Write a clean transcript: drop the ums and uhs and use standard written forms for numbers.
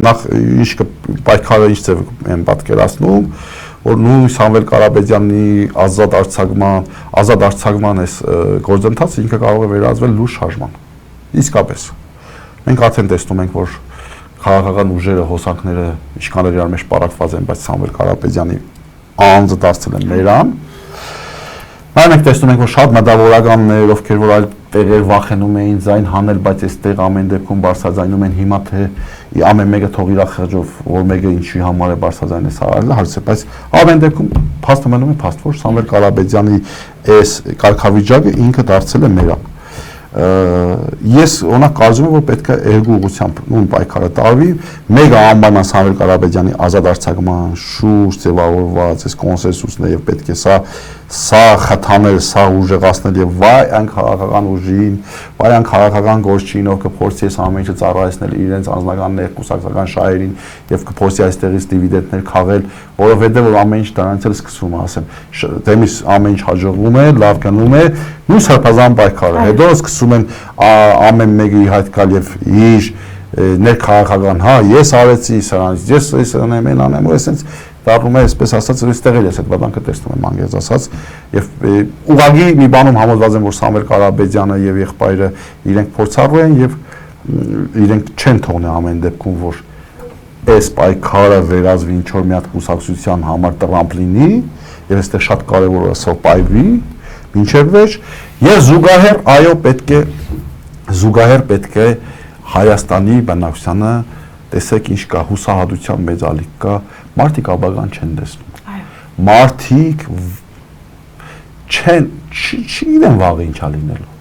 նախ ինչ պայքարը ինչ ձև են պատկերացնում, որ նույն Սամվել Կարապետյանի ազատ արձակման այս գործընթացը ինքը կարող է վերածվել լուրջ շարժման։ Իսկապես։ Մենք արդեն տեսնում ենք, որ քաղաքական ուժերը, հոսանքները ինչքան իրար մեջ պարակված են, բայց Սամվել Կարապետյանի անձը դարձել են մերան։ Նաև մենք տեսնում ենք, որ շատ մտավորականներ, ովքեր որ այլ տեղեր վախենում էին ձայն հանել, բայց այստեղ ամեն դեպքում բարձրաձայնում են հիմա թե ամեն մեկը թող իր խղճով, որ մեկը ինչի համար է բարձրաձայնել սարալը, հարց է, բայց ամեն դեպքում փաստը մնում է փաստ, որ Սամվել Կարապետյանի այս կարգավիճակը ինքը դարձել է մերան։ Ես օրինակ կարծում եմ, որ պետք է երկու ուղղությամբ նույն պայքարը տարվի, մեկը անպայման Սամվել Կարապետյանի ազատ արձակման շուրջ ձևավորված այս կոնսենսուսն է եւ պետք է սա խթանել, սա ուժեղացնել եւ վայ այն քաղաքական ուժին, վայ այն քաղաքական գործչին, ով կփորձի այս ամեն ինչը ծառայեցնել իրենց անձնական ներկուսակցական շահերին եւ կփորձի այստեղից դիվիդենտներ քաղել, որովհետեւ որ ամեն ինչ դրանից էլ սկսվում է, ասեմ, դեմից ամեն ինչ հաջողվում է, լավ գնում է, նույն սարքազան պայքարը, հետո սկսում են ամեն մեկը իհայտ գալ եւ իր ներքաղաքական, հա, ես արեցի սրանից, ես սրանեմ, անեմ, ու այսպես դառնում է, այսպես ասած, այստեղ էլ ես այդ վտանգը տեսնում եմ անգեզ ասած, եւ ուղղակի մի բանում համոզված եմ, որ Սամվել Կարապետյանը եւ եղբայրը իրենք փորձառու են եւ իրենք չեն թողնի ամեն դեպքում, որ այս պայքարը վերածվի ինչ-որ մի հատ կուսակցության համար տրամպլինի եւ այստեղ շատ կարեւոր է սոպայվի մինչեւ վերջ եւ զուգահեռ այո պետք է Հայաստանի բնակչությանը տեսեք ինչ կա, հուսահատության մեծ ալիք կա, մարդիկ ապագան չեն տեսնում։ Մարդիկ չգիտեն վաղը ինչա լինելու։